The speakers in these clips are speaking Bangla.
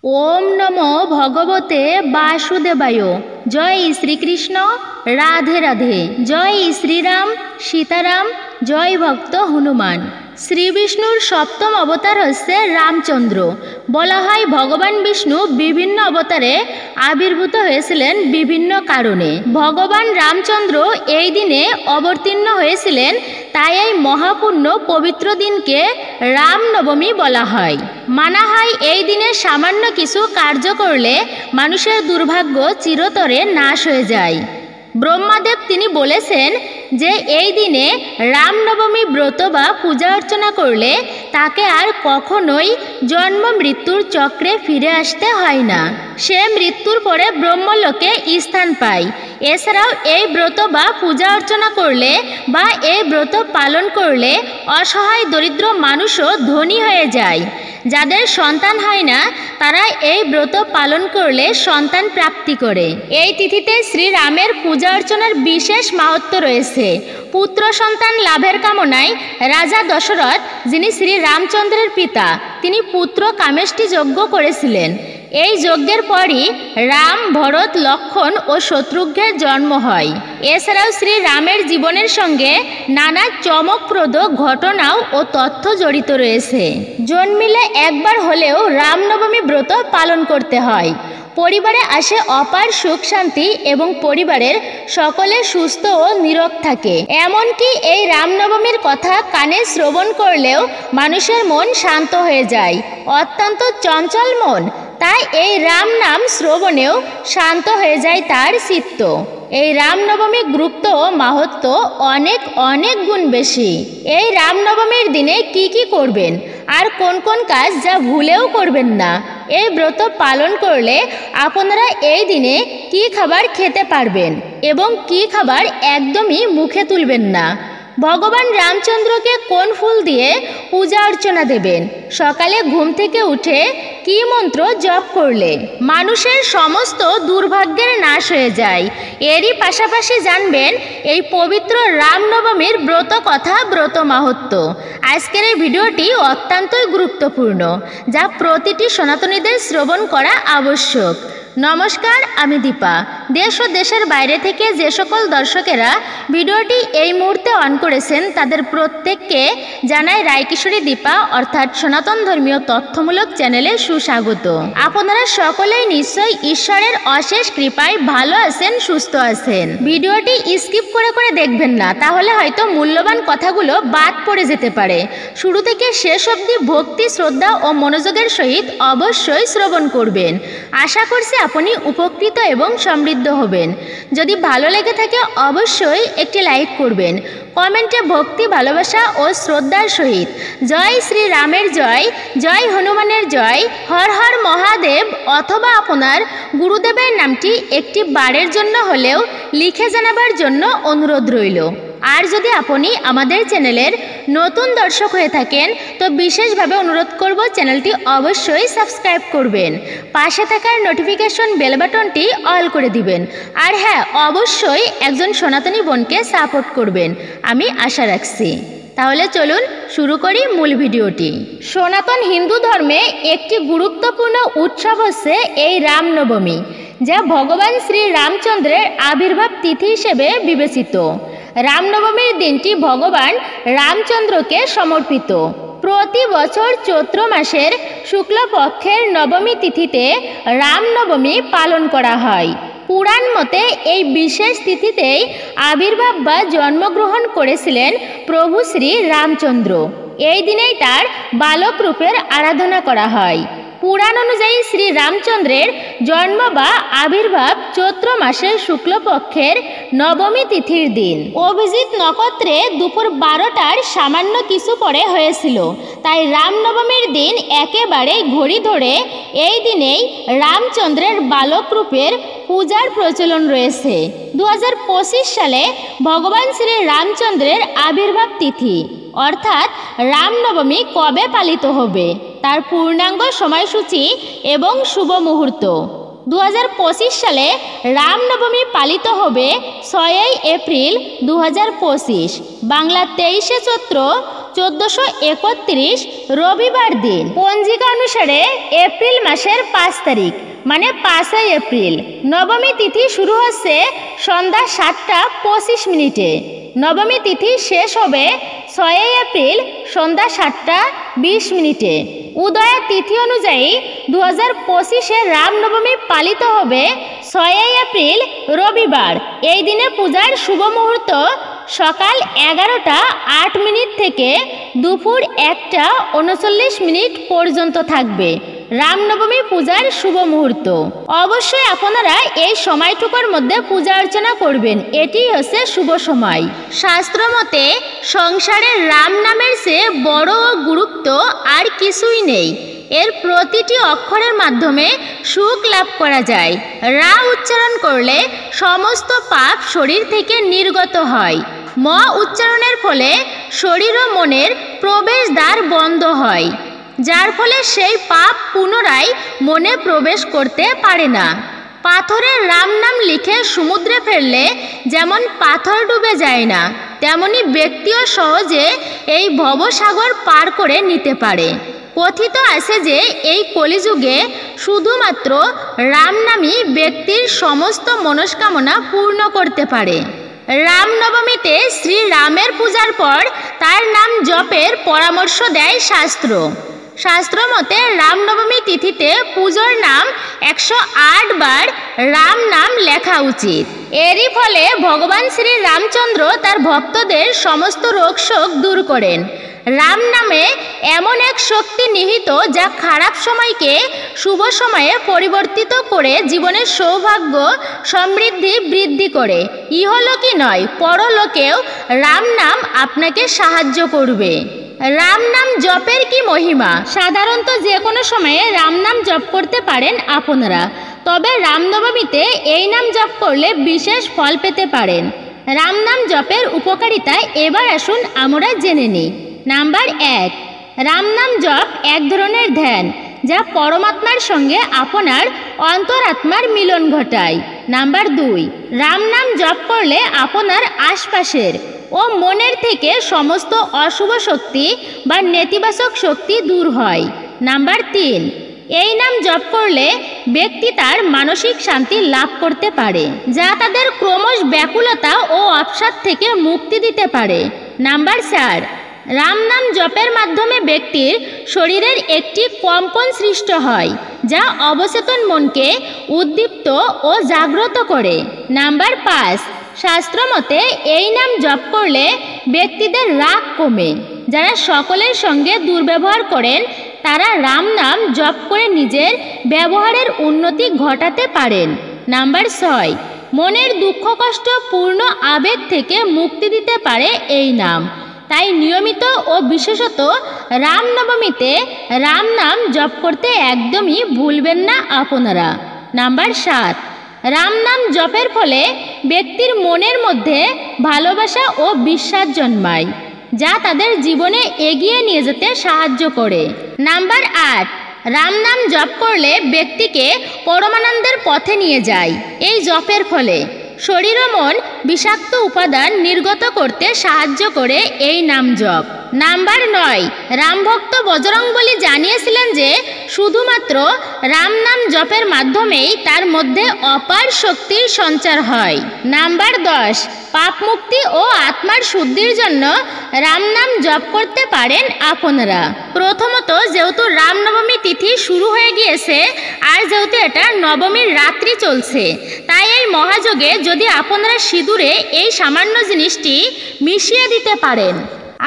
ओम नमो भगवते वासुदेवाय। जय श्रीकृष्ण। राधे राधे। जय श्रीराम सीताराम। जय भक्त हनुमान। श्री विष्णुर सप्तम अवतार हच्छे रामचंद्र। बला हय भगवान विष्णु विभिन्न अवतारे आविर्भूत हयेछिलेन विभिन्न कारणे। भगवान रामचंद्र এই দিনে অবতীর্ণ হয়েছিলেন, তাই এই মহাপুণ্য পবিত্র দিনকে রামনবমী বলা হয়। মানা হয় এই দিনে সামান্য কিছু কার্য করলে মানুষের দুর্ভাগ্য চিরতরে নাশ হয়ে যায়। ব্রহ্মাদেব তিনি বলেছেন যে এই দিনে রামনবমী ব্রত বা পূজা অর্চনা করলে তাকে আর কখনোই জন্ম মৃত্যুর চক্রে ফিরে আসতে হয় না। সে মৃত্যুর পরে ব্রহ্মলোকে স্থান পায়। এছাড়াও এই ব্রত বা পূজা অর্চনা করলে বা এই ব্রত পালন করলে অসহায় দরিদ্র মানুষও ধনী হয়ে যায়। যাদের সন্তান হয় না তারা এই ব্রত পালন করলে সন্তান প্রাপ্তি করে। এই তিথিতে শ্রীরামের পূজা অর্চনার বিশেষ মাহাত্ম্য রয়েছে। পুত্র সন্তান লাভের কামনায় রাজা দশরথ, যিনি শ্রী রামচন্দ্রের পিতা, তিনি পুত্র কামেষ্টি যজ্ঞ করেছিলেন। এই যজ্ঞের পরই রাম, ভরত, লক্ষ্মণ ও শত্রুঘ্নের জন্ম হয়। এছাড়াও শ্রী রামের জীবনের সঙ্গে নানা চমকপ্রদ ঘটনাও ও তথ্য জড়িত রয়েছে। জন্মিলে একবার হলেও রামনবমী ব্রত পালন করতে হয়। পরিবারে আসে অপার সুখ শান্তি এবং পরিবারের সকলে সুস্থ ও নীরোগ থাকে। এমনকি এই রামনবমীর কথা কানে শ্রবণ করলেও মানুষের মন শান্ত হয়ে যায়। অত্যন্ত চঞ্চল মন, তাই এই রাম নাম শ্রবণেও শান্ত হয়ে যায় তার চিত্ত। এই রামনবমী গুরুত্ব ও মাহাত্ম্য অনেক অনেক গুণ বেশি। এই রামনবমীর দিনে কি কি করবেন আর কোন কোন কাজ যা ভুলেও করবেন না। এই ব্রত পালন করলে আপনারা এই দিনে কি খাবার খেতে পারবেন এবং কি খাবার একদমই মুখে তুলবেন না। ভগবান রামচন্দ্রকে কোন ফুল দিয়ে পূজা অর্চনা দেবেন, সকালে ঘুম থেকে উঠে কি মন্ত্র জপ করলে মানুষের সমস্ত দুর্ভাগ্যের নাশ হয়ে যায়। এরই পাশাপাশি জানবেন এই পবিত্র রামনবমীর ব্রত কথা, ব্রত মাহাত্ম্য। আজকের এই ভিডিওটি অত্যন্তই গুরুত্বপূর্ণ, যা প্রতিটি সনাতনীদের শ্রবণ করা আবশ্যক। নমস্কার, আমি দীপা। দেশ ও দেশের বাইরে থেকে যে সকল দর্শকেরা ভিডিওটি এই মুহূর্তে অন করেছেন তাদের প্রত্যেককে জানাই রায়কিশোরী দীপা অর্থাৎ সনাতন ধর্মীয় তথ্যমূলক চ্যানেলে সুস্বাগত। আপনারা সকলেই নিশ্চয়ই ঈশ্বরের অশেষ কৃপায় ভালো আছেন, সুস্থ আছেন। ভিডিওটি স্কিপ করে করে দেখবেন না, তাহলে হয়তো মূল্যবান কথাগুলো বাদ পড়ে যেতে পারে। শুরু থেকে শেষ অবধি ভক্তি, শ্রদ্ধা ও মনোযোগের সহিত অবশ্যই শ্রবণ করবেন। আশা করছি আপনি উপকৃত এবং সমৃদ্ধ হবেন। যদি ভালো লেগে থাকে অবশ্যই একটি লাইক করবেন। কমেন্টে ভক্তি, ভালোবাসা ও শ্রদ্ধার সহিত জয় শ্রী রামের জয়, জয় হনুমানের জয়, হর হর মহাদেব অথবা আপনার গুরুদেবের নামটি একটি বারের জন্য হলেও লিখে জানাবার জন্য অনুরোধ রইল। আর যদি আপনি আমাদের চ্যানেলের নতুন দর্শক হয়ে থাকেন তো বিশেষভাবে অনুরোধ করব চ্যানেলটি অবশ্যই সাবস্ক্রাইব করবেন। পাশে থাকার নোটিফিকেশন বেল বাটনটি অল করে দিবেন। আর হ্যাঁ, অবশ্যই একজন সনাতনী বোনকে সাপোর্ট করবেন, আমি আশা রাখছি। তাহলে চলুন শুরু করি মূল ভিডিওটি। সনাতন হিন্দু ধর্মে একটি গুরুত্বপূর্ণ উৎসব হচ্ছে এই রামনবমী, যা ভগবান শ্রী রামচন্দ্রের আবির্ভাব তিথি হিসেবে বিবেচিত। রামনবমীর দিনটি ভগবান রামচন্দ্রকে সমর্পিত। প্রতি বছর চৈত্র মাসের শুক্লপক্ষের নবমী তিথিতে রামনবমী পালন করা হয়। পুরাণ মতে এই বিশেষ তিথিতেই আবির্ভাব বা জন্মগ্রহণ করেছিলেন প্রভু শ্রী রামচন্দ্র। এই দিনেই তার বালক রূপের আরাধনা করা হয়। পুরাণ অনুযায়ী শ্রী রামচন্দ্রের জন্ম বা আবির্ভাব চৈত্র মাসের শুক্লপক্ষের নবমী তিথির দিন অভিজিৎ নক্ষত্রে দুপুর 12টার সামান্য কিছু পরে হয়েছিল। তাই রামনবমীর দিন একেবারে ঘড়ি ধরে এই দিনেই রামচন্দ্রের বালক রূপের পূজার প্রচলন রয়েছে। 2025 সালে ভগবান শ্রী রামচন্দ্রের আবির্ভাব তিথি অর্থাৎ রামনবমী কবে পালিত হবে তার পূর্ণাঙ্গ সময়সূচি এবং শুভ মুহূর্ত। 2025 সালে রামনবমী পালিত হবে 6 এপ্রিল 2025, বাংলা 23শে চৈত্র 1431 রবিবার দিন। পঞ্জিকা অনুসারে এপ্রিল মাসের 5 তারিখ মানে 5 এপ্রিল। নবমী তিথি শুরু হচ্ছে সন্ধ্যা 7টা 25 মিনিটে। নবমী তিথি শেষ হবে 6 এপ্রিল সন্ধ্যা 7টা 20 মিনিটে। উদয়া তিথি অনুযায়ী 2025 রামনবমী পালিত হবে 6 এপ্রিল রবিবার। এই দিনে পূজার শুভ মুহূর্ত সকাল 11টা 8 মিনিট থেকে দুপুর 1টা 39 মিনিট পর্যন্ত থাকবে রামনবমী পূজার শুভ মুহূর্ত। অবশ্যই আপনারা এই সময়টুকুর মধ্যে পূজা অর্চনা করবেন, এটি হচ্ছে শুভ সময়। শাস্ত্র মতে সংসারের রাম নামের চেয়ে বড় ও গুরুত্ব আর কিছুই নেই। এর প্রতিটি অক্ষরের মাধ্যমে সুখ লাভ করা যায়। রা উচ্চারণ করলে সমস্ত পাপ শরীর থেকে নির্গত হয়। ম উচ্চারণের ফলে শরীর ও মনের প্রবেশদ্বার বন্ধ হয়, যার ফলে সেই পাপ পুনরায় মনে প্রবেশ করতে পারে না। পাথরের রাম নাম লিখে সমুদ্রে ফেললে যেমন পাথর ডুবে যায় না, তেমনি ব্যক্তিও সহজে এই ভবসাগর পার করে নিতে পারে। কথিত আছে যে এই কলিযুগে শুধুমাত্র রাম নামই ব্যক্তির সমস্ত মনস্কামনা পূর্ণ করতে পারে। রামনবমীতে শ্রী রামের পূজার পর তার নাম জপের পরামর্শ দেয় শাস্ত্র। শাস্ত্র মতে রামনবমী তিথিতে পুজোর নাম 108 বার রাম নাম লেখা উচিত। এরই ফলে ভগবান শ্রী রামচন্দ্র তার ভক্তদের সমস্ত রোগ শোক দূর করেন। রাম নামে এমন এক শক্তি নিহিত যা খারাপ সময়কে শুভ সময়ে পরিবর্তিত করে জীবনের সৌভাগ্য সমৃদ্ধি বৃদ্ধি করে। ইহলোকই নয়, পরলোকেও রাম নাম আপনাকে সাহায্য করবে। রাম নাম জপের কি মহিমা! সাধারণত যে কোনো সময়ে রাম নাম জপ করতে পারেন আপনারা, তবে রামনবমীতে এই নাম জপ করলে বিশেষ ফল পেতে পারেন। রাম নাম জপের উপকারিতা এবার আসুন আমরা জেনে নিই। নাম্বার 1, রাম নাম জপ এক ধরনের ধ্যান যা পরমাত্মার সঙ্গে আপনার অন্তরাত্মার মিলন ঘটায়। নাম্বার 2, রাম নাম জপ করলে আপনার আশপাশের ও মনের থেকে সমস্ত অশুভ শক্তি বা নেতিবাচক শক্তি দূর হয়। নাম্বার 3, এই নাম জপ করলে ব্যক্তি তার মানসিক শান্তি লাভ করতে পারে, যা তাদের ক্রমশ ব্যাকুলতা ও অবসাদ থেকে মুক্তি দিতে পারে। নাম্বার 4, রাম নাম জপের মাধ্যমে ব্যক্তির শরীরের একটি কম্পন সৃষ্টি হয়, যা অবচেতন মনকে উদ্দীপ্ত ও জাগ্রত করে। নাম্বার 5, শাস্ত্র মতে এই নাম জপ করলে ব্যক্তিদের রাগ কমে। যারা সকলের সঙ্গে দুর্ব্যবহার করেন তারা রাম নাম জপ করে নিজের ব্যবহারের উন্নতি ঘটাতে পারেন। নাম্বার 6, মনের দুঃখ কষ্ট পূর্ণ আবেগ থেকে মুক্তি দিতে পারে এই নাম। তাই নিয়মিত ও বিশেষত রামনবমীতে রাম নাম জপ করতে একদমই ভুলবেন না আপনারা। নাম্বার 7, রাম নাম জপের ফলে ব্যক্তির মনের মধ্যে ভালোবাসা ও বিশ্বাস জন্মায়, যা তাদের জীবনে এগিয়ে নিয়ে যেতে সাহায্য করে। নাম্বার 8, রাম নাম জপ করলে ব্যক্তিকে পরমানন্দের পথে নিয়ে যায়। এই জপের ফলে শরীর ও মন বিষাক্ত উপাদান নির্গত করতে সাহায্য করে এই নাম জপ। নাম্বার 9, রামভক্ত বজরংবলী জানিয়েছিলেন যে শুধুমাত্র রাম নাম জপের মাধ্যমেই তার মধ্যে অপার শক্তির সঞ্চার হয়। নাম্বার 10, পাপ মুক্তি ও আত্মার শুদ্ধির জন্য রাম নাম জপ করতে পারেন আপনারা। প্রথমত, যেহেতু রামনবমী তিথি শুরু হয়ে গিয়েছে আর যেহেতু এটা নবমীর রাত্রি চলছে, তাই এই মহাযোগে যদি আপনারা সিঁদুরে এই সামান্য জিনিসটি মিশিয়ে দিতে পারেন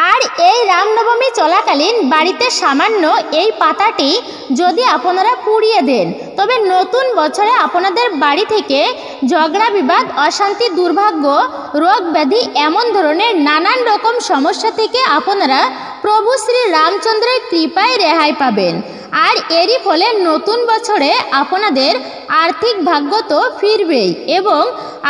আর এই রামনবমী চলাকালীন বাড়িতে সামান্য এই পাতাটি যদি আপনারা পুড়িয়ে দেন, তবে নতুন বছরে আপনাদের বাড়ি থেকে ঝগড়া বিবাদ, অশান্তি, দুর্ভাগ্য, রোগ ব্যাধি এমন ধরনের নানান রকম সমস্যা থেকে আপনারা প্রভু শ্রী রামচন্দ্রের কৃপায় রেহাই পাবেন। আর এরই ফলে নতুন বছরে আপনাদের আর্থিক ভাগ্য তো ফিরবেই এবং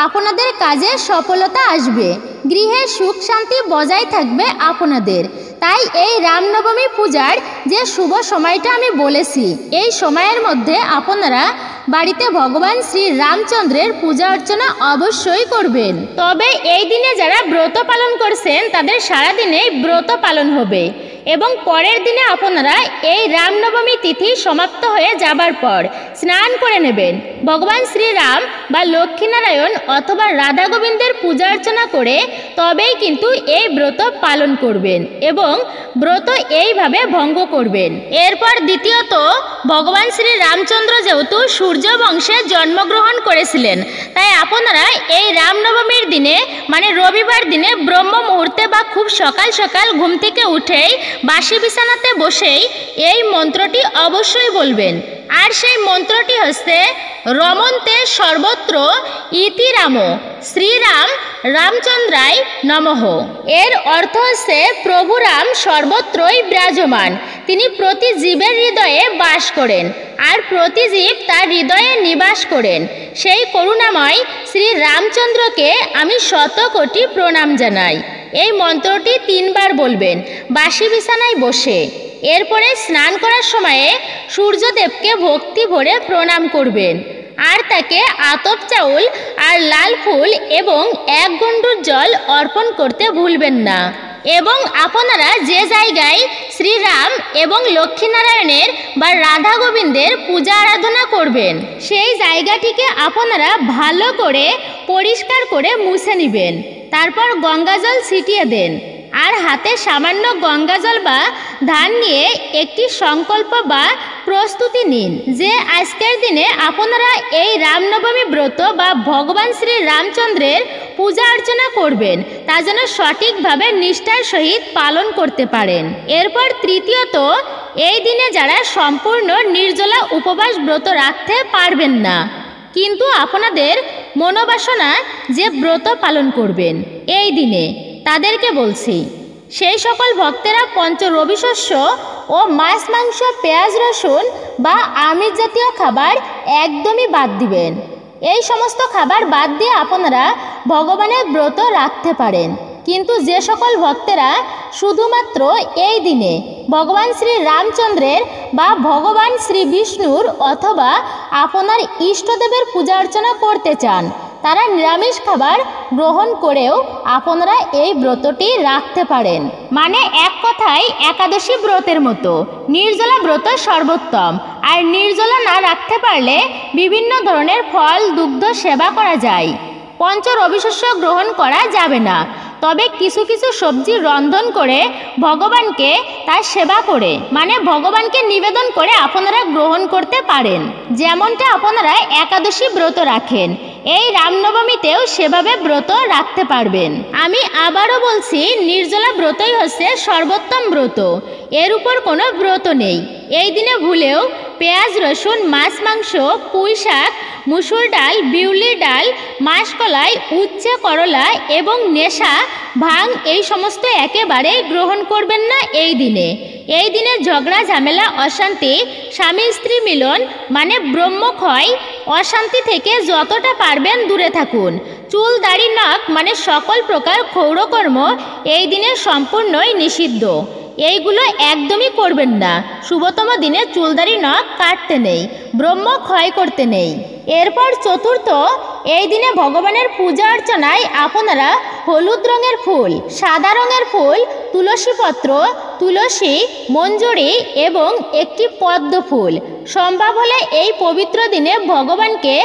আপনাদের কাজে সফলতা আসবে, গৃহে সুখ শান্তি বজায় থাকবে আপনাদের। তাই এই রামনবমী পূজার যে শুভ সময়টা আমি বলেছি, এই সময়ের মধ্যে আপনারা বাড়িতে ভগবান শ্রী রামচন্দ্রের পূজা অর্চনা অবশ্যই করবেন। তবে এই দিনে যারা ব্রত পালন করছেন তাদের সারাদিনেই ব্রত পালন হবে এবং পরের দিনে আপনারা এই রামনবমী তিথি সমাপ্ত হয়ে যাবার পর স্নান করে নেবেন। ভগবান শ্রীরাম বা লক্ষ্মীনারায়ণ অথবা রাধা গোবিন্দের পূজা অর্চনা করে তবেই কিন্তু এই ব্রত পালন করবেন এবং ব্রত এইভাবে ভঙ্গ করবেন। এরপর দ্বিতীয়ত, ভগবান শ্রী রামচন্দ্র যেহেতু সূর্য বংশে জন্মগ্রহণ করেছিলেন, তাই আপনারা এই রামনবমীর দিনে মানে রবিবার দিনে ব্রহ্ম মুহূর্তে বা খুব সকাল সকাল ঘুম থেকে উঠেই বাসি বিছানাতে বসেই এই মন্ত্রটি অবশ্যই বলবেন। আর সেই মন্ত্রটি হচ্ছে রমন্তে সর্বত্র ইতি রাম শ্রীরাম রামচন্দ্রায় নমঃ। এর অর্থ হচ্ছে প্রভু রাম সর্বত্রই বিরাজমান, তিনি প্রতি জীবের হৃদয়ে বাস করেন আর প্রতি জীব তার হৃদয়ে নিবাস করেন। সেই করুণাময় শ্রী রামচন্দ্রকে আমি শত কোটি প্রণাম জানাই। এই মন্ত্রটি 3 বার বলবেন বাসি বিছানায় বসে। এরপরে স্নান করার সময়ে সূর্যদেবকে ভক্তি ভরে প্রণাম করবেন আর তাকে আতপ চাউল আর লাল ফুল এবং 1 গণ্ডূর জল অর্পণ করতে ভুলবেন না। এবং আপনারা যে জায়গায় শ্রীরাম এবং লক্ষ্মীনারায়ণের বা রাধা গোবিন্দের পূজা আরাধনা করবেন সেই জায়গাটিকে আপনারা ভালো করে পরিষ্কার করে মুছে নেবেন। তারপর গঙ্গাজল ছিটিয়ে দেন আর হাতে সামান্য গঙ্গাজল বা ধান নিয়ে একটি সংকল্প বা প্রস্তুতি নিন যে আজকের দিনে আপনারা এই রামনবমী ব্রত বা ভগবান শ্রী রামচন্দ্রের পূজা অর্চনা করবেন, তা যেন সঠিকভাবে নিষ্ঠার সহিত পালন করতে পারেন। এরপর তৃতীয়ত, এই দিনে যারা সম্পূর্ণ নির্জলা উপবাস ব্রত রাখতে পারবেন না কিন্তু আপনাদের মনোবাসনা যে ব্রত পালন করবেন এই দিনে, তাদেরকে বলছি সেই সকল ভক্তেরা পঞ্চ রবিশস্য ও মাছ মাংস পেঁয়াজ রসুন বা আমিষ জাতীয় খাবার একদমই বাদ দিবেন। এই সমস্ত খাবার বাদ দিয়ে আপনারা ভগবানের ব্রত রাখতে পারেন। কিন্তু যে সকল ভক্তেরা শুধুমাত্র এই দিনে ভগবান শ্রী রামচন্দ্রের বা ভগবান শ্রী বিষ্ণুর অথবা আপনার ইষ্টদেবের পূজা অর্চনা করতে চান তারা নিরামিষ খাবার গ্রহণ করেও আপনারা এই ব্রতটি রাখতে পারেন। মানে এক কথায় একাদশী ব্রতের মতো নির্জলা ব্রত সর্বোত্তম। আর নির্জলা না রাখতে পারলে বিভিন্ন ধরনের ফল দুগ্ধ সেবা করা যায়। পঞ্চ রবিশস্য গ্রহণ করা যাবে না, তবে কিছু কিছু সবজি রন্ধন করে ভগবানকে তার সেবা করে মানে ভগবানকে নিবেদন করে আপনারা গ্রহণ করতে পারেন। যেমনটা আপনারা একাদশী ব্রত রাখেন, এই রামনবমীতেও সেভাবে ব্রত রাখতে পারবেন। আমি আবারও বলছি, নির্জলা ব্রতই হচ্ছে সর্বোত্তম ব্রত, এর উপর কোনো ব্রত নেই। এই দিনে ভুলেও পেঁয়াজ রসুন মাছ মাংস পুঁই শাক মুসুর ডাল বিউলির ডাল মাসকলাই উচ্ছে করলা এবং নেশা ভাং এই সমস্ত একেবারে গ্রহণ করবেন না। এই দিনে ঝগড়া ঝামেলা অশান্তি স্বামী স্ত্রী মিলন মানে ব্রহ্মক্ষয় অশান্তি থেকে যতটা পারবেন দূরে থাকুন। চুল দাড়ি নখ মানে সকল প্রকার ক্ষৌরকর্ম এই দিনে সম্পূর্ণই নিষিদ্ধ, এইগুলো একদমই করবেন না। শুভতম দিনে চুলদারি নখ কাটতে নেই, ব্রহ্ম ক্ষয় করতে নেই। এরপর চতুর্থ, এই দিনে ভগবানের পূজা অর্চনায় আপনারা হলুদ রঙের ফুল সাদা রঙের ফুল তুলসী পত্র তুলসী মঞ্জুরি এবং একটি পদ্ম ফুল সম্ভব হলে এই পবিত্র দিনে ভগবানকে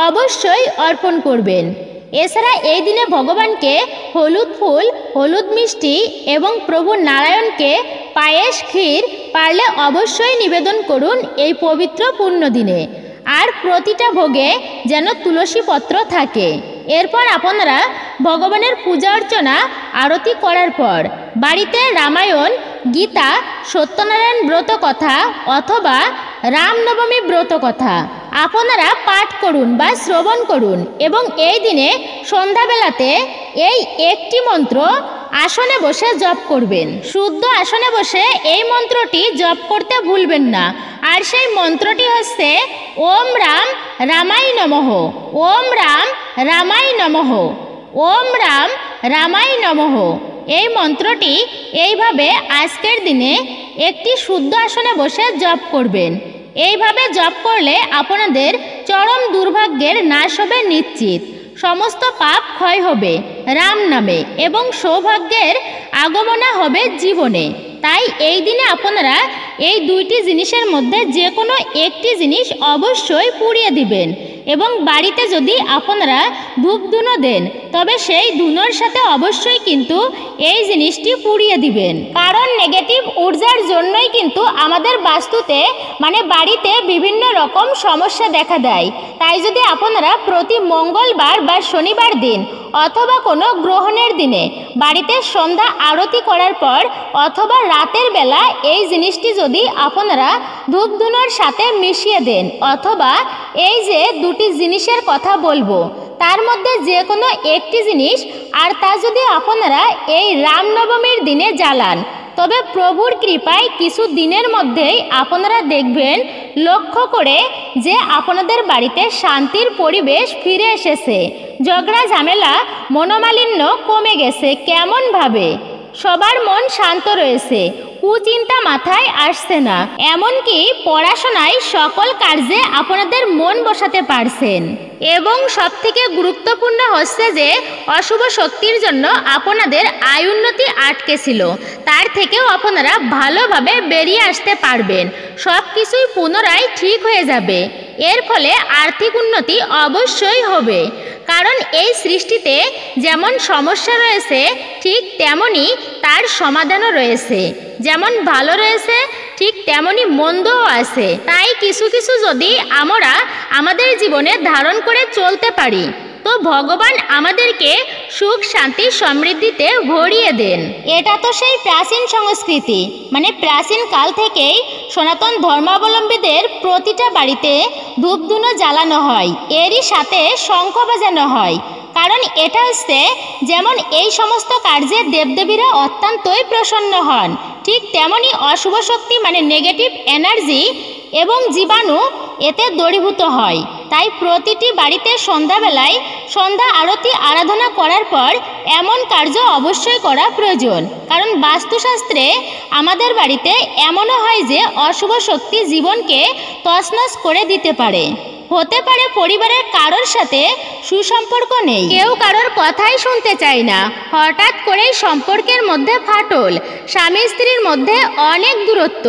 অবশ্যই অর্পণ করবেন। এছাড়া এই দিনে ভগবানকে হলুদ ফুল হলুদ মিষ্টি এবং প্রভু নারায়ণকে পায়েস ক্ষীর পারলে অবশ্যই নিবেদন করুন এই পবিত্র পুণ্য দিনে। আর প্রতিটা ভোগে যেন তুলসী পত্র থাকে। এরপর আপনারা ভগবানের পূজা অর্চনা আরতি করার পর বাড়িতে রামায়ণ গীতা সত্যনারায়ণ ব্রত কথা অথবা রামনবমী ব্রত কথা আপনারা পাঠ করুন বা শ্রবণ করুন এবং এই দিনে সন্ধ্যাবেলাতে এই একটি মন্ত্র আসনে বসে জপ করবেন। শুদ্ধ আসনে বসে এই মন্ত্রটি জপ করতে ভুলবেন না। আর সেই মন্ত্রটি হচ্ছে ওম রাম রামায় নমঃ, ওম রাম রামায় নমঃ, ওম রাম রামায় নমঃ। এই মন্ত্রটি এইভাবে আজকের দিনে একটি শুদ্ধ আসনে বসে জপ করবেন। এইভাবে জপ করলে আপনাদের চরম দুর্ভাগ্যের নাশ হবে নিশ্চিত, সমস্ত পাপ ক্ষয় হবে রাম নামে এবং সৌভাগ্যের আগমনা হবে জীবনে। তাই এই দিনে আপনারা এই দুইটি জিনিসের মধ্যে যে কোনো একটি জিনিস অবশ্যই পুড়িয়ে দিবেন এবং বাড়িতে যদি আপনারা ধূপ ধুনো দেন তবে সেই ধুনোর সাথে অবশ্যই কিন্তু এই জিনিসটি পুড়িয়ে দিবেন। কারণ নেগেটিভ ঊর্জার জন্যই কিন্তু আমাদের বাস্তুতে মানে বাড়িতে বিভিন্ন রকম সমস্যা দেখা দেয়। তাই যদি আপনারা প্রতি মঙ্গলবার বা শনিবার দিন অথবা কোনো গ্রহণের দিনে বাড়িতে সন্ধ্যা আরতি করার পর অথবা রাতের বেলা এই জিনিসটি যদি আপনারা ধূপ ধুনোর সাথে মিশিয়ে দেন অথবা এই যে দুটি জিনিসের কথা বলবো তার মধ্যে যে কোনো একটি জিনিস আর তা যদি আপনারা এই রামনবমীর দিনে জ্বালান তবে প্রভুর কৃপায় কিছু দিনের মধ্যেই আপনারা দেখবেন লক্ষ্য করে যে আপনাদের বাড়িতে শান্তির পরিবেশ ফিরে এসেছে, ঝগড়া ঝামেলা মনোমালিন্য কমে গেছে, কেমনভাবে সবার মন শান্ত রয়েছে, কুচিন্তা মাথায় আসছে না, এমনকি পড়াশোনায় সকল কার্যে আপনাদের মন বসাতে পারছেন। এবং সবথেকে গুরুত্বপূর্ণ হচ্ছে যে অশুভ শক্তির জন্য আপনাদের আয় উন্নতি আটকে ছিল, তার থেকেও আপনারা ভালোভাবে বেরিয়ে আসতে পারবেন, সব কিছুই পুনরায় ঠিক হয়ে যাবে। এর ফলে আর্থিক উন্নতি অবশ্যই হবে। কারণ এই সৃষ্টিতে যেমন সমস্যা রয়েছে ঠিক তেমনই তার সমাধানও রয়েছে, যেমন ভালো রয়েছে ঠিক তেমনই মন্দও আছে। তাই কিছু কিছু যদি আমরা আমাদের জীবনে ধারণ করে চলতে পারি তো ভগবান আমাদেরকে সুখ শান্তি সমৃদ্ধিতে ভরিয়ে দেন। এটা তো সেই প্রাচীন সংস্কৃতি, মানে প্রাচীন কাল থেকেই সনাতন ধর্মাবলম্বীদের প্রতিটা বাড়িতে ধূপধুনো জ্বালানো হয়, এরই সাথে শঙ্খ বাজানো হয়। কারণ এটা হচ্ছে যেমন এই সমস্ত কার্যে দেবদেবীরা অত্যন্তই প্রসন্ন হন, ঠিক তেমনি অশুভ শক্তি মানে নেগেটিভ এনার্জি এবং জীবাণু এতে দূরীভূত হয়। তাই প্রতিটি বাড়িতে সন্ধ্যাবেলায় সন্ধ্যা আরতি আরাধনা করার পর এমন কার্য অবশ্যই করা প্রয়োজন। কারণ বাস্তুশাস্ত্রে আমাদের বাড়িতে এমনও হয় যে অশুভ শক্তি জীবনকে তছনছ করে দিতে পারে। হতে পারে পরিবারের কারোর সাথে সুসম্পর্ক নেই, কেউ কারোর কথাই শুনতে চায় না, হঠাৎ করেই সম্পর্কের মধ্যে ফাটল, স্বামী স্ত্রীর মধ্যে অনেক দূরত্ব,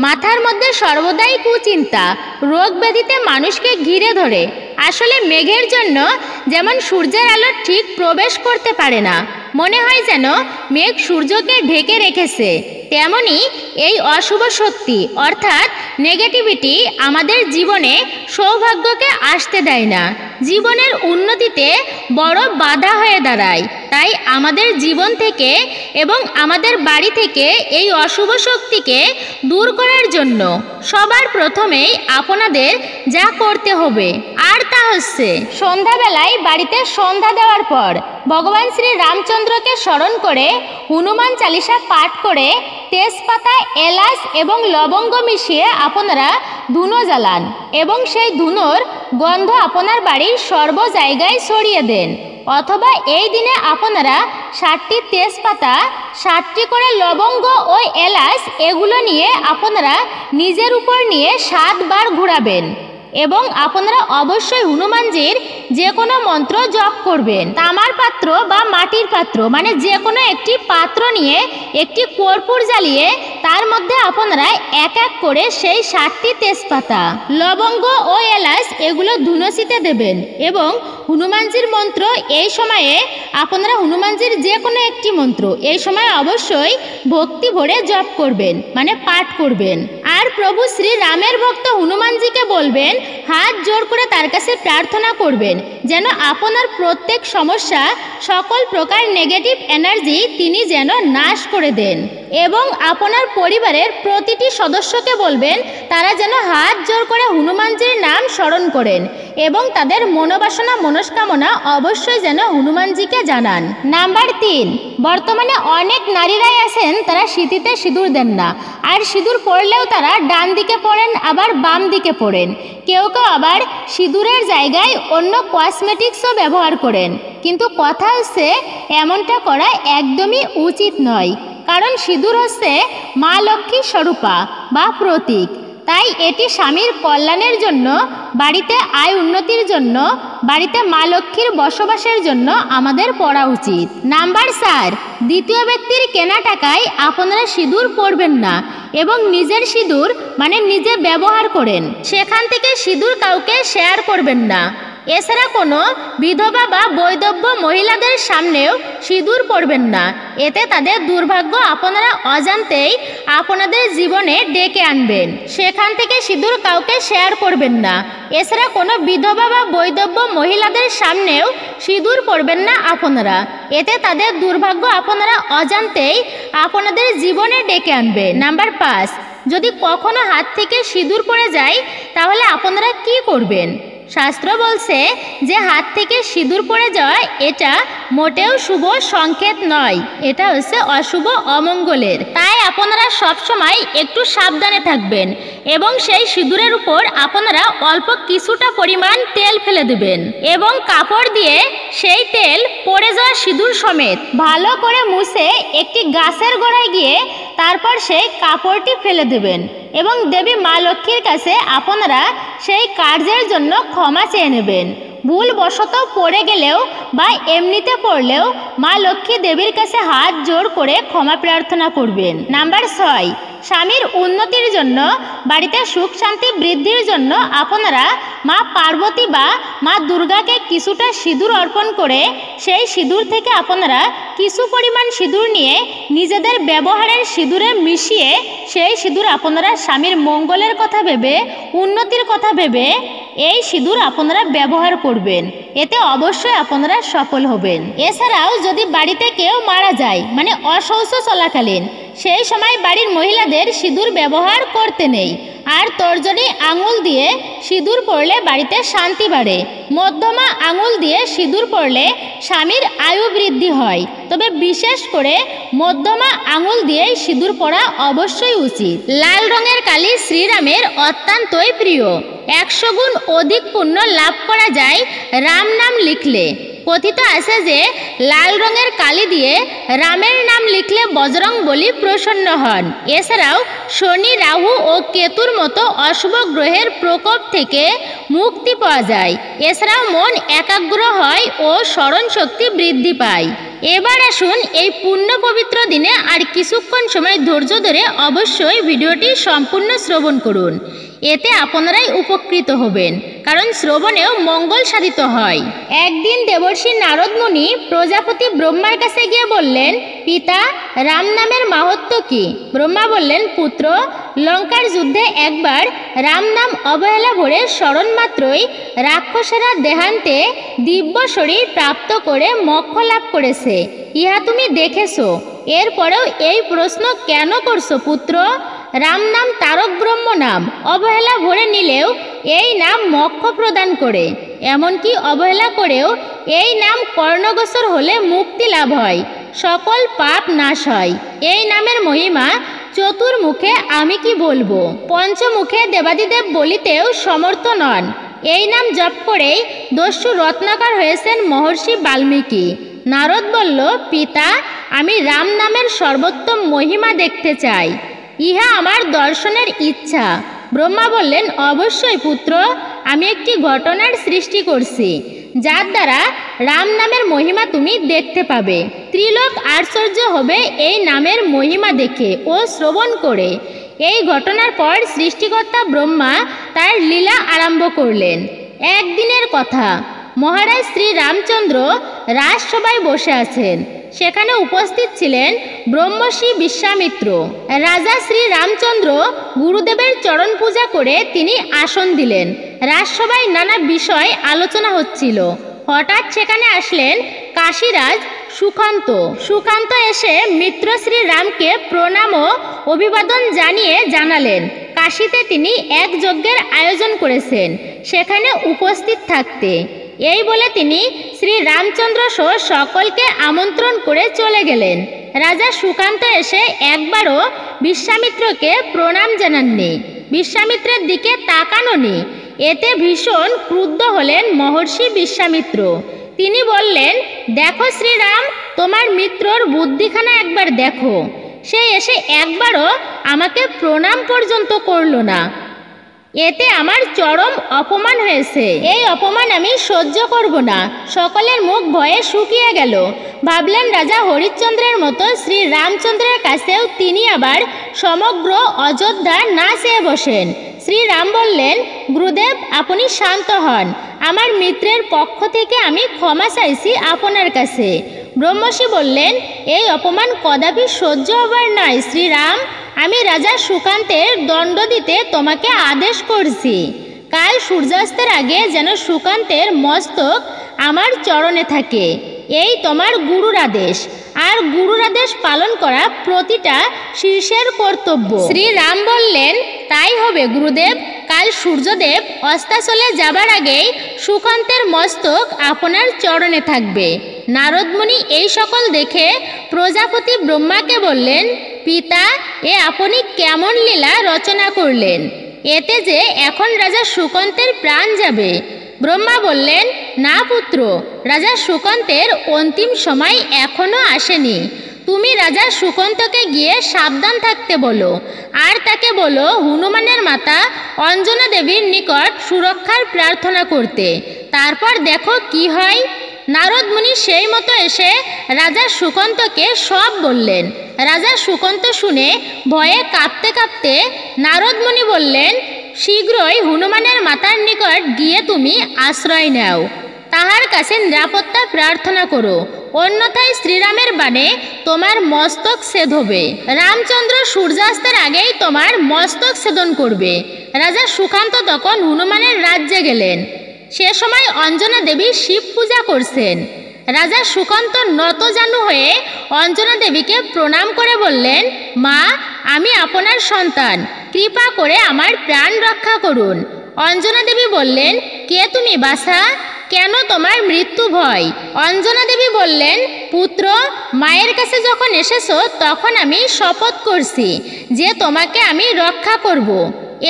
মাথার মধ্যে সর্বদাই কুচিন্তা, রোগ ব্যাধিতে মানুষকে ঘিরে ধরে। আসলে মেঘের জন্য যেমন সূর্যের আলো ঠিক প্রবেশ করতে পারে না, মনে হয় যেন মেঘ সূর্যকে ঢেকে রেখেছে, তেমনি এই অশুভ শক্তি অর্থাৎ নেগেটিভিটি আমাদের জীবনে সৌভাগ্যকে আসতে দেয় না, জীবনের উন্নতিতে বড় বাধা হয়ে দাঁড়ায়। তাই আমাদের জীবন থেকে এবং আমাদের বাড়ি থেকে এই অশুভ শক্তিকে দূর করার জন্য সবার প্রথমেই আপনাদের যা করতে হবে আর তা হচ্ছে সন্ধ্যাবেলায় বাড়িতে সন্ধ্যা দেওয়ার পর ভগবান শ্রী রামচন্দ্রকে স্মরণ করে হনুমান চালিসা পাঠ করে তেজপাতা, এলাচ এবং লবঙ্গ মিশিয়ে আপনারা ধুনো জ্বালান এবং সেই ধুনোর গন্ধ আপনার বাড়ির সর্ব জায়গায় ছড়িয়ে দেন। অথবা এই দিনে আপনারা 7টি তেজপাতা, 7টি করে লবঙ্গ ও এলাচ এগুলো নিয়ে আপনারা নিজের উপর নিয়ে 7 বার ঘোরাবেন এবং আপনারা অবশ্যই হনুমানজির যে কোনো মন্ত্র জপ করবেন। তামার পাত্র বা মাটির পাত্র মানে যে কোনো একটি পাত্র নিয়ে একটি কর্পূর জ্বালিয়ে তার মধ্যে আপনারা এক এক করে সেই 7টি তেজপাতা, লবঙ্গ ও এলাচ এগুলো ধুনোচিতে দেবেন এবং হনুমানজির মন্ত্র এই সময়ে আপনারা হনুমানজির যে কোনো একটি মন্ত্র এই সময় অবশ্যই ভক্তি ভরে জপ করবেন মানে পাঠ করবেন। আর প্রভু শ্রী রামের ভক্ত হনুমানজিকে বলবেন, হাত জোর করে তার কাছে প্রার্থনা করবেন যেন আপনার প্রত্যেক সমস্যা, সকল প্রকার নেগেটিভ এনার্জি তিনি যেন নাশ করে দেন এবং আপনার পরিবারের প্রতিটি সদস্যকে বলবেন তারা যেন হাত জোর করে হনুমানজির নাম স্মরণ করেন এবং তাদের মনোবাসনা মনস্কামনা অবশ্যই যেন হনুমানজিকে জানান। নাম্বার 3, বর্তমানে অনেক নারীরাই আছেন তারা সিঁথিতে সিঁদুর দেন না, আর সিঁদুর পরলেও তারা ডান দিকে পড়েন আবার বাম দিকে পড়েন, কেউ কেউ আবার সিঁদুরের জায়গায় অন্য কসমেটিক্সও ব্যবহার করেন। কিন্তু কথা হচ্ছে এমনটা করা একদমই উচিত নয়, কারণ সিঁদুর হচ্ছে মা লক্ষ্মী স্বরূপা বা প্রতীক। তাই এটি স্বামীর কল্যাণের জন্য, বাড়িতে আয় উন্নতির জন্য, বাড়িতে মা লক্ষ্মীর বসবাসের জন্য আমাদের পড়া উচিত। নাম্বার 4, দ্বিতীয় ব্যক্তির কেনা টাকায় আপনারা সিঁদুর পরবেন না এবং নিজের সিঁদুর মানে নিজে ব্যবহার করেন, সেখান থেকে সিঁদুর কাউকে শেয়ার করবেন না। এছাড়া কোনো বিধবা বা বৈধব্য মহিলাদের সামনেও সিঁদুর পরবেন না, এতে তাদের দুর্ভাগ্য আপনারা অজান্তেই আপনাদের জীবনে ডেকে আনবেন। সেখান থেকে সিঁদুর কাউকে শেয়ার করবেন না। এছাড়া কোনো বিধবা বা বৈধব্য মহিলাদের সামনেও সিঁদুর পরবেন না আপনারা, এতে তাদের দুর্ভাগ্য আপনারা অজান্তেই আপনাদের জীবনে ডেকে আনবেন। নাম্বার 5, যদি কখনো হাত থেকে সিঁদুর পড়ে যায় তাহলে আপনারা কি করবেন? শাস্ত্র বলছে যে হাত থেকে সিঁদুর পড়ে যাওয়া এটা মোটেও শুভ সংকেত নয়, এটা হচ্ছে অশুভ অমঙ্গলের। তাই আপনারা সবসময় একটু সাবধানে থাকবেন এবং সেই সিঁদুরের উপর আপনারা অল্প কিছুটা পরিমাণ তেল ফেলে দেবেন এবং কাপড় দিয়ে সেই তেল পড়ে যাওয়া সিঁদুর সমেত ভালো করে মুছে একটি গাছের গোড়ায় গিয়ে তারপর সেই কাপড়টি ফেলে দেবেন এবং দেবী মা লক্ষ্মীর কাছে আপনারা সেই কার্যের জন্য ক্ষমা চেয়ে নেবেন। ভুলবশত পড়ে গেলেও বা এমনিতে পড়লেও মা লক্ষ্মী দেবীর কাছে হাত জোড় করে ক্ষমা প্রার্থনা করবেন। নাম্বার 6, স্বামীর উন্নতির জন্য, বাড়িতে সুখ শান্তি বৃদ্ধির জন্য আপনারা মা পার্বতী বা মা দুর্গাকে কিছুটা সিঁদুর অর্পণ করে সেই সিঁদুর থেকে আপনারা কিছু পরিমাণ সিঁদুর নিয়ে নিজেদের ব্যবহারের সিঁদুরে মিশিয়ে সেই সিঁদুর আপনারা স্বামীর মঙ্গলের কথা ভেবে, উন্নতির কথা ভেবে এই সিঁদুর আপনারা ব্যবহার করবেন, এতে অবশ্যই আপনারা সফল হবেন। এছাড়াও যদি বাড়িতে কেউ মারা যায় মানে অশৌচ চলাকালীন, সেই সময় বাড়ির মহিলাদের সিঁদুর ব্যবহার করতে নেই। আর তর্জনী আঙুল দিয়ে সিঁদুর পরলে বাড়িতে শান্তি বাড়ে। মধ্যমা আঙুল দিয়ে সিঁদুর পরলে স্বামীর আয়ু বৃদ্ধি হয়, তবে বিশেষ করে মধ্যমা আঙুল দিয়ে সিঁদুর পরা অবশ্যই উচিত। লাল রঙের কালি শ্রীরামের অত্যন্তই প্রিয়। 100 গুণ অধিক পুণ্য লাভ করা যায় রাম নাম লিখলে। কথিত আছে যে লাল রঙের কালি দিয়ে রামের নাম লিখলে বজরং বলি প্রসন্ন হন। এছাড়াও শনি, রাহু ও কেতুর মতো অশুভ গ্রহের প্রকোপ থেকে মুক্তি পাওয়া যায়। এছাড়াও মন একাগ্র হয় ও স্মরণ শক্তি বৃদ্ধি পায়। এবার আসুন এই পুণ্য পবিত্র দিনে আর কিছুক্ষণ সময় ধৈর্য ধরে অবশ্যই ভিডিওটি সম্পূর্ণ শ্রবণ করুন, এতে আপনারাই উপকৃত হবেন, কারণ শ্রবণেও মঙ্গল সাধিত হয়। একদিন দেবর্ষি নারদ মুনি প্রজাপতি ব্রহ্মার কাছে গিয়ে বললেন, পিতা, রাম নামের মাহাত্ম্য কি? ব্রহ্মা বললেন, পুত্র, লঙ্কার যুদ্ধে একবার রাম নাম অবহেলা ভরে স্মরণ মাত্রই রাক্ষসেরা দেহান্তে দিব্য শরীর প্রাপ্ত করে মোক্ষ লাভ করেছে, ইহা তুমি দেখেছো। এরপরেও এই প্রশ্ন কেন করছো পুত্র? রাম নাম তারক ব্রহ্ম নাম, অবহেলা ভরে নিলেও এই নাম মোক্ষ প্রদান করে। এমনকি অবহেলা করেও এই নাম কর্ণগোচর হলে মুক্তি লাভ হয়, সকল পাপ নাশ হয়। এই নামের মহিমা চতুর্মুখে আমি কি বলবো, পঞ্চমুখে দেবাদিদেব বলিতেও সমর্থ নন। এই নাম জপ করেই দস্যু রত্নাকর হয়েছেন মহর্ষি বাল্মীকি। নারদ বলল, পিতা, আমি রাম নামের সর্বোত্তম মহিমা দেখতে চাই, ইহা আমার দর্শনের ইচ্ছা। ব্রহ্মা বললেন, অবশ্যই পুত্র, আমি একটি ঘটনার সৃষ্টি করছি, যার দ্বারা রাম নামের মহিমা তুমি দেখতে পাবে। ত্রিলোক আশ্চর্য হবে এই নামের মহিমা দেখে ও শ্রবণ করে। এই ঘটনার পর সৃষ্টিকর্তা ব্রহ্মা তার লীলা আরম্ভ করলেন। একদিনের কথা, মহারাজ শ্রী রামচন্দ্র রাজসভায় বসে আছেন। সেখানে উপস্থিত ছিলেন ব্রহ্মর্ষি বিশ্বামিত্র। রাজা শ্রী রামচন্দ্র গুরুদেবের চরণ পূজা করে তিনি আসন দিলেন। রাজসভায় নানা বিষয় আলোচনা হচ্ছিল। হঠাৎ সেখানে আসলেন কাশীরাজ সুকান্ত। সুকান্ত এসে মিত্র শ্রী রামকে প্রণাম ও অভিবাদন জানিয়ে জানালেন কাশীতে তিনি এক যজ্ঞের আয়োজন করেছেন, সেখানে উপস্থিত থাকতে। এই বলে তিনি শ্রী রামচন্দ্র সহ সকলকে আমন্ত্রণ করে চলে গেলেন। রাজা সুকান্ত এসে একবারও বিশ্বামিত্রকে প্রণাম জানাননি, বিশ্বামিত্রের দিকে তাকাননি। এতে ভীষণ ক্রুদ্ধ হলেন মহর্ষি বিশ্বামিত্র। তিনি বললেন, দেখো শ্রীরাম, তোমার মিত্রর বুদ্ধিখানা একবার দেখো। সে এসে একবারও আমাকে প্রণাম পর্যন্ত করল না। এতে আমার চরম অপমান হয়েছে। এই অপমান আমি সহ্য করব না। সকলের মুখ ভয়ে শুকিয়ে গেল। ভাবলেন রাজা হরিশ্চন্দ্রের মতো শ্রী রামচন্দ্রের কাছেও তিনি আবার সমগ্র অযোধ্যা না চেয়ে বসেন। শ্রীরাম বললেন, গুরুদেব আপনি শান্ত হন, আমার মিত্রের পক্ষ থেকে আমি ক্ষমা চাইছি আপনার কাছে। ব্রহ্মর্ষি বললেন, এই অপমান কদাপি সহ্য হবার নয় শ্রীরাম, আমি রাজা সুকান্তের দণ্ড দিতে তোমাকে আদেশ করছি। কাল সূর্যাস্তের আগে যেন সুকান্তের মস্তক আমার চরণে থাকে, এই তোমার গুরুর আদেশ। আর গুরুর আদেশ পালন করা প্রতিটা শিষ্যের কর্তব্য। শ্রীরাম বললেন, তাই হবে গুরুদেব। কাল সূর্যদেব অস্তাচলে যাবার আগেই সুকান্তের মস্তক আপনার চরণে থাকবে। নারদমুনি এই সকল দেখে প্রজাপতি ব্রহ্মাকে বললেন, পিতা, এ আপনি কেমন লীলা রচনা করলেন? এতে যে এখন রাজা সুকান্তের প্রাণ যাবে। ব্রহ্মা বললেন, না পুত্র, রাজা সুকান্তের অন্তিম সময় এখনো আসেনি। তুমি রাজা সুকান্তকে গিয়ে সাবধান থাকতে বলো, আর তাকে বলো হনুমানের মাতা অঞ্জনা দেবীর নিকট সুরক্ষার প্রার্থনা করতে। তারপর দেখো কি হয়। নারদ মুনি সেই মতো এসে রাজা সুকান্তকে সব বললেন। রাজা সুকান্ত শুনে ভয়ে কাঁপতে কাঁপতে নারদ মুনি বললেন, শীঘ্রই হনুমানের মাতার নিকট গিয়ে তুমি আশ্রয় নাও, তাহার কাছে নিরাপত্তা প্রার্থনা করো, অন্যথায় শ্রীরামের বাণে তোমার মস্তক ছেদ হবে। রামচন্দ্র সূর্যাস্তের আগেই তোমার মস্তক ছেদন করবে। রাজা সুকান্ত তখন হনুমানের রাজ্যে গেলেন। সে সময় অঞ্জনা দেবী শিব পূজা করছেন। রাজা সুকান্ত নতজানু হয়ে অঞ্জনা দেবীকে প্রণাম করে বললেন, মা, আমি আপনার সন্তান, কৃপা করে আমার প্রাণ রক্ষা করুন। অঞ্জনা দেবী বললেন, কে তুমি বাছা? কেন তোমার মৃত্যু ভয়? অঞ্জনা দেবী বললেন, পুত্র, মায়ের কাছে যখন এসেছো তখন আমি শপথ করছি যে তোমাকে আমি রক্ষা করব।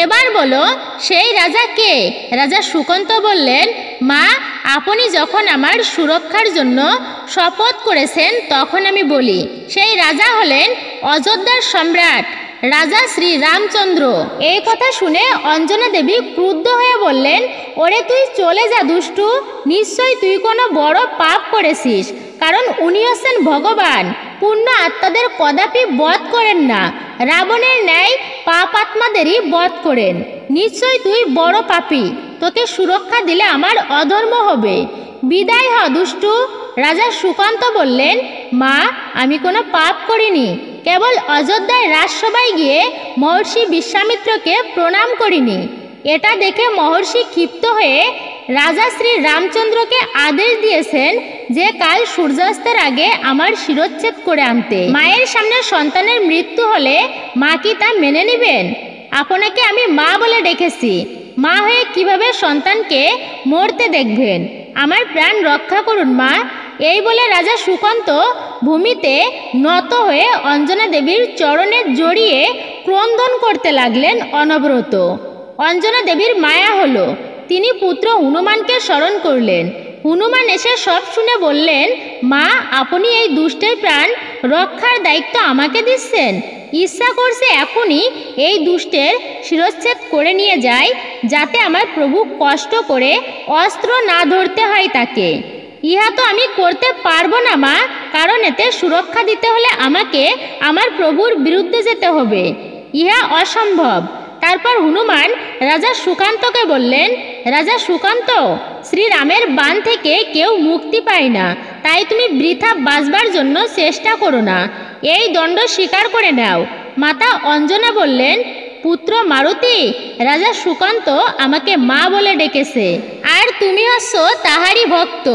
এবার বলো সেই রাজা কে? রাজা সুকান্ত বললেন, মা, আপনি যখন আমার সুরক্ষার জন্য শপথ করেছেন তখন আমি বলি, সেই রাজা হলেন অযোধ্যার সম্রাট রাজা শ্রী রামচন্দ্র। এই কথা শুনে অঞ্জনা দেবী ক্রুদ্ধ হয়ে বললেন, ওরে তুই চলে যা দুষ্টু, নিশ্চয়ই তুই কোনো বড় পাপ করেছিস, কারণ উনি হচ্ছেন ভগবান, পূর্ণ আত্মাদের কদাপি বধ করেন না, রাবণের ন্যায় পাপ আত্মাদেরই বধ করেন। নিশ্চয় তুই বড় পাপী, তোকে সুরক্ষা দিলে আমার অধর্ম হবে, বিদায় হ দুষ্টু। রাজা সুকান্ত বললেন, মা, আমি কোনো পাপ করিনি, কেবল অযোধ্যায় রাজসভায় গিয়ে মহর্ষি বিশ্বামিত্রকে প্রণাম করিনি। এটা দেখে মহর্ষি ক্ষিপ্ত হয়ে রাজা শ্রী রামচন্দ্রকে আদেশ দিয়েছেন যে কাল সূর্যাস্তের আগে আমার শিরচ্ছেদ করে আনতে। মায়ের সামনে সন্তানের মৃত্যু হলে মা কি তা মেনে নেবেন? আপনাকে আমি মা বলে ডেকেছি, মা হয়ে কিভাবে সন্তানকে মরতে দেখবেন? আমার প্রাণ রক্ষা করুন মা। এই বলে রাজা সুকান্ত ভূমিতে নত হয়ে অঞ্জনা দেবীর চরণে জড়িয়ে ক্রন্দন করতে লাগলেন অনবরত। অঞ্জনা দেবীর মায়া হলো, তিনি পুত্র হনুমানকে স্মরণ করলেন। হনুমান এসে সব শুনে বললেন, মা, আপনি এই দুষ্টের প্রাণ রক্ষার দায়িত্ব আমাকে দিচ্ছেন। ইচ্ছা করছে এখনই এই দুষ্টের শিরচ্ছেদ করে নিয়ে যায়, যাতে আমার প্রভু কষ্ট করে অস্ত্র না ধরতে হয় তাকে। ইহা তো আমি করতে পারবো না মা, কারণ এতে সুরক্ষা দিতে হলে আমাকে আমার প্রভুর বিরুদ্ধে যেতে হবে, ইহা অসম্ভব। তারপর হনুমান রাজা সুকান্তকে বললেন, রাজা সুকান্ত, শ্রীরামের বাণ থেকে কেউ মুক্তি পায় না, তাই তুমি বৃথা বাঁচবার জন্য চেষ্টা করো না, এই দণ্ড স্বীকার করে নাও। মাতা অঞ্জনা বললেন, পুত্র মারুতি, রাজা সুকান্ত আমাকে মা বলে ডেকেছে, আর তুমি হচ্ছ তাহারই ভক্ত,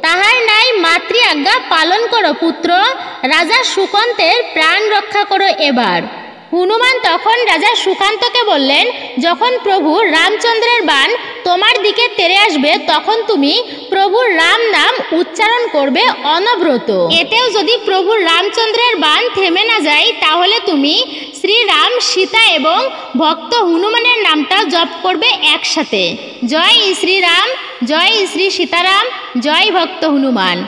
তাহার নাই মাতৃ আজ্ঞা পালন করো পুত্র। রাজা সুকান্তের প্রাণ রক্ষা করো এবার। হনুমান তখন রাজা সুকান্তকে বললেন, যখন প্রভু রামচন্দ্রের বাণ তোমার দিকে তেড়ে আসবে তখন তুমি প্রভুর রাম নাম উচ্চারণ করবে অনবরত। এতেও যদি প্রভুর রামচন্দ্রের বাণ থেমে না যায় তাহলে তুমি শ্রীরাম, সীতা এবং ভক্ত হনুমানের নামটা জপ করবে একসাথে। জয় শ্রীরাম, জয় শ্রী সীতারাম, জয় ভক্ত হনুমান।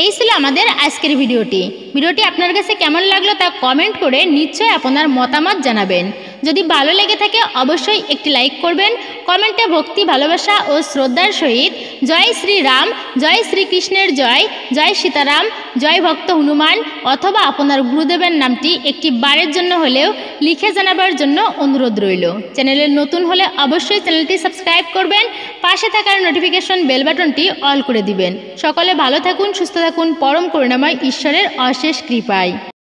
এই ছিল আমাদের আজকের ভিডিওটি আপনার কাছে কেমন লাগলো তা কমেন্ট করে নিশ্চয়ই আপনার মতামত জানাবেন। যদি ভালো লেগে থাকে অবশ্যই একটি লাইক করবেন। কমেন্টে ভক্তি, ভালোবাসা ও শ্রদ্ধার সহিত জয় শ্রীরাম, জয় শ্রীকৃষ্ণের জয়, জয় সীতারাম, জয় ভক্ত হনুমান অথবা আপনার গুরুদেবের নামটি একটি বারের জন্য হলেও লিখে জানাবার জন্য অনুরোধ রইল। চ্যানেলে নতুন হলে অবশ্যই চ্যানেলটি সাবস্ক্রাইব করবেন, পাশে থাকার নোটিফিকেশন বেল বাটনটি অল করে দিবেন। সকলে ভালো থাকুন, সুস্থ থাকুন, পরম করুণাময় ঈশ্বরের অশেষ কৃপায়।